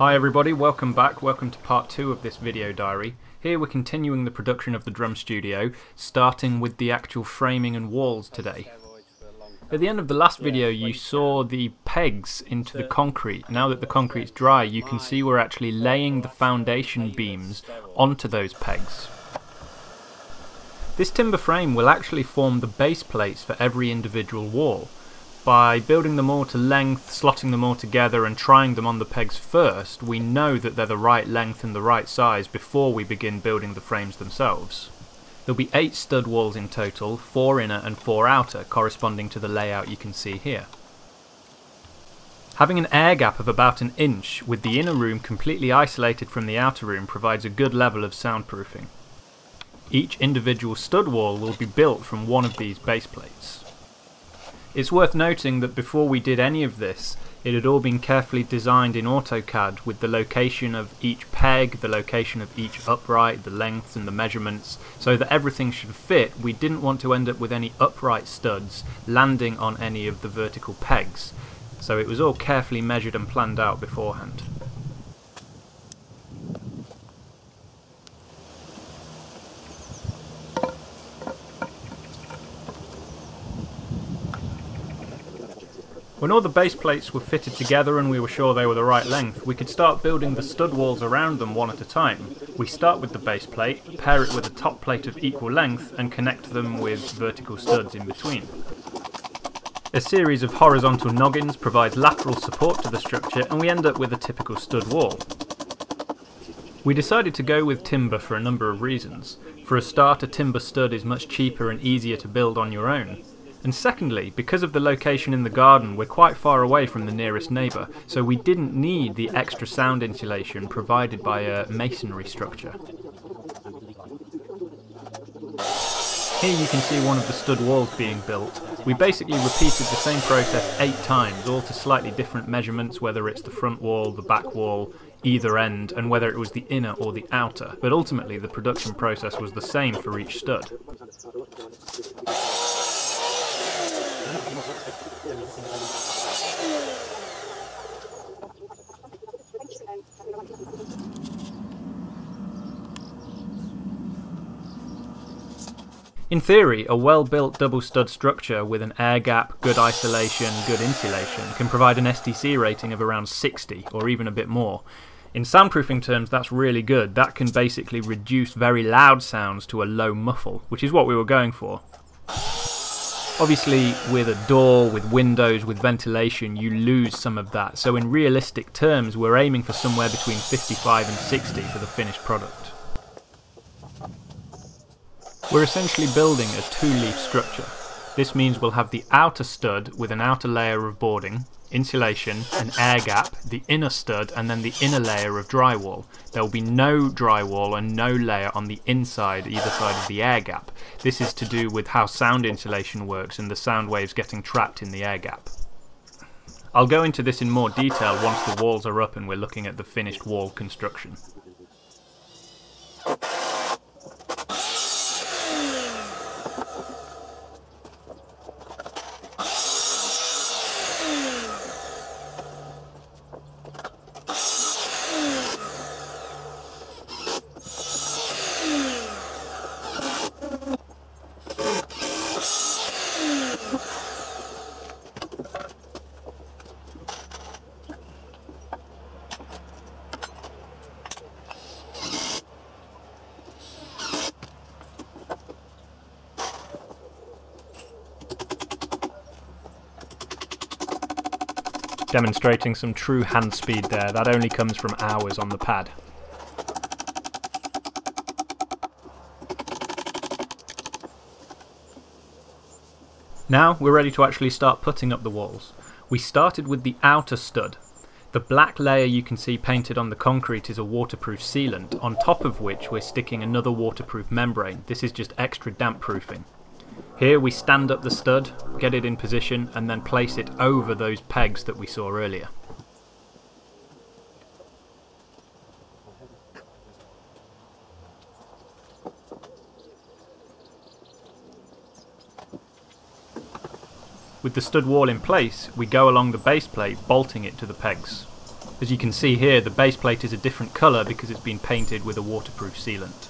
Hi everybody, welcome back, welcome to part 2 of this video diary. Here we're continuing the production of the drum studio, starting with the actual framing and walls today. At the end of the last video you saw the pegs into the concrete. Now that the concrete's dry you can see we're actually laying the foundation beams onto those pegs. This timber frame will actually form the base plates for every individual wall. By building them all to length, slotting them all together and trying them on the pegs first, we know that they're the right length and the right size before we begin building the frames themselves. There'll be 8 stud walls in total, 4 inner and 4 outer, corresponding to the layout you can see here. Having an air gap of about an inch with the inner room completely isolated from the outer room provides a good level of soundproofing. Each individual stud wall will be built from one of these base plates. It's worth noting that before we did any of this, it had all been carefully designed in AutoCAD with the location of each peg, the location of each upright, the lengths and the measurements, so that everything should fit. We didn't want to end up with any upright studs landing on any of the vertical pegs, so it was all carefully measured and planned out beforehand. When all the base plates were fitted together and we were sure they were the right length, we could start building the stud walls around them one at a time. We start with the base plate, pair it with a top plate of equal length and connect them with vertical studs in between. A series of horizontal noggins provides lateral support to the structure and we end up with a typical stud wall. We decided to go with timber for a number of reasons. For a start, a timber stud is much cheaper and easier to build on your own. And secondly, because of the location in the garden, we're quite far away from the nearest neighbour, so we didn't need the extra sound insulation provided by a masonry structure. Here you can see one of the stud walls being built. We basically repeated the same process 8 times, all to slightly different measurements, whether it's the front wall, the back wall, either end, and whether it was the inner or the outer. But ultimately the production process was the same for each stud. In theory, a well-built double stud structure with an air gap, good isolation, good insulation can provide an STC rating of around 60 or even a bit more. In soundproofing terms that's really good. That can basically reduce very loud sounds to a low muffle, which is what we were going for. Obviously with a door, with windows, with ventilation you lose some of that, so in realistic terms we're aiming for somewhere between 55 and 60 for the finished product. We're essentially building a 2-leaf structure. This means we'll have the outer stud with an outer layer of boarding, insulation, an air gap, the inner stud and then the inner layer of drywall. There will be no drywall and no layer on the inside either side of the air gap. This is to do with how sound insulation works and the sound waves getting trapped in the air gap. I'll go into this in more detail once the walls are up and we're looking at the finished wall construction. Demonstrating some true hand speed there, that only comes from hours on the pad. Now we're ready to actually start putting up the walls. We started with the outer stud. The black layer you can see painted on the concrete is a waterproof sealant, on top of which we're sticking another waterproof membrane. This is just extra damp proofing. Here we stand up the stud, get it in position and then place it over those pegs that we saw earlier. With the stud wall in place, we go along the base plate, bolting it to the pegs. As you can see here, the base plate is a different colour because it's been painted with a waterproof sealant.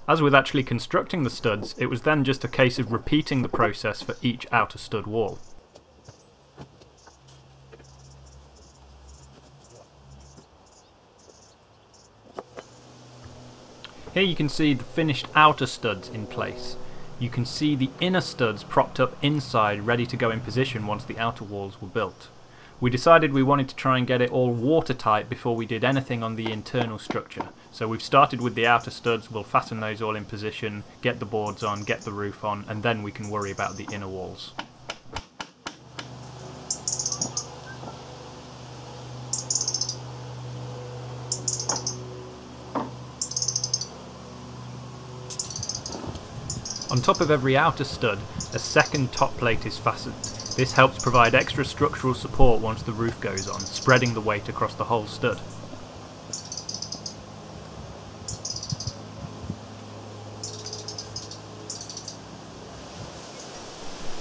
As with actually constructing the studs, it was then just a case of repeating the process for each outer stud wall. Here you can see the finished outer studs in place. You can see the inner studs propped up inside, ready to go in position once the outer walls were built. We decided we wanted to try and get it all watertight before we did anything on the internal structure. So we've started with the outer studs, we'll fasten those all in position, get the boards on, get the roof on, and then we can worry about the inner walls. On top of every outer stud, a second top plate is fastened. This helps provide extra structural support once the roof goes on, spreading the weight across the whole stud.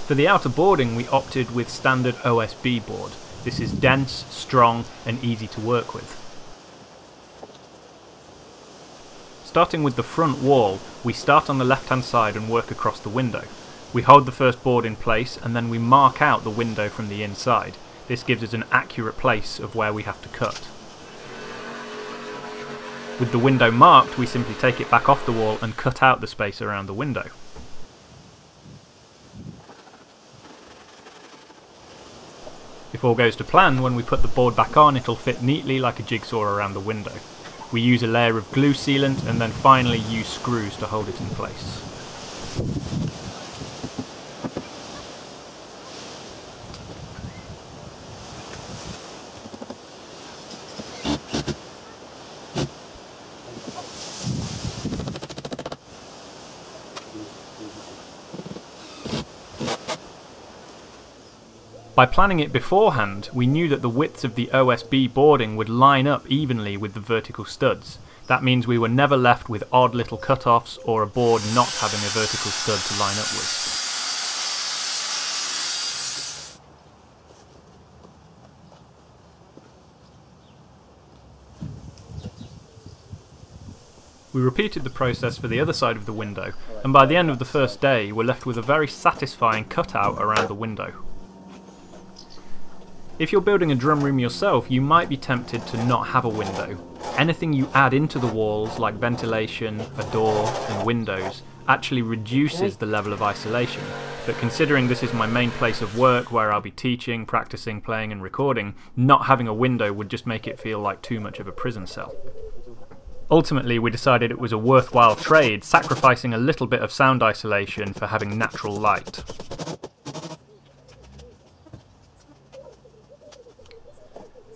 For the outer boarding, we opted with standard OSB board. This is dense, strong, and easy to work with. Starting with the front wall, we start on the left hand side and work across the window. We hold the first board in place and then we mark out the window from the inside. This gives us an accurate place of where we have to cut. With the window marked, we simply take it back off the wall and cut out the space around the window. If all goes to plan, when we put the board back on, it'll fit neatly like a jigsaw around the window. We use a layer of glue sealant and then finally use screws to hold it in place. By planning it beforehand, we knew that the widths of the OSB boarding would line up evenly with the vertical studs. That means we were never left with odd little cut-offs or a board not having a vertical stud to line up with. We repeated the process for the other side of the window, and by the end of the first day, we're left with a very satisfying cutout around the window. If you're building a drum room yourself, you might be tempted to not have a window. Anything you add into the walls, like ventilation, a door, and windows, actually reduces the level of isolation. But considering this is my main place of work where I'll be teaching, practicing, playing and recording, not having a window would just make it feel like too much of a prison cell. Ultimately, we decided it was a worthwhile trade, sacrificing a little bit of sound isolation for having natural light.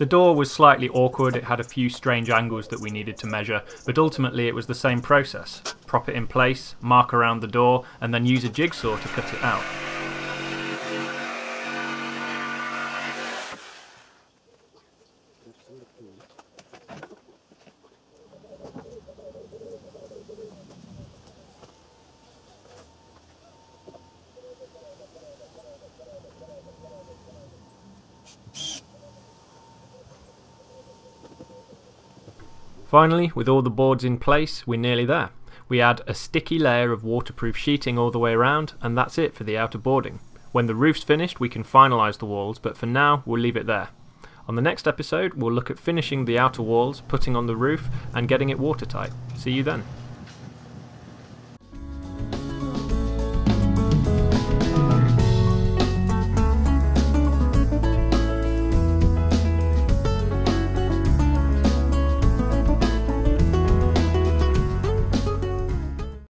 The door was slightly awkward, it had a few strange angles that we needed to measure, but ultimately it was the same process. Prop it in place, mark around the door, and then use a jigsaw to cut it out. Finally, with all the boards in place, we're nearly there. We add a sticky layer of waterproof sheeting all the way around, and that's it for the outer boarding. When the roof's finished, we can finalise the walls, but for now, we'll leave it there. On the next episode, we'll look at finishing the outer walls, putting on the roof, and getting it watertight. See you then.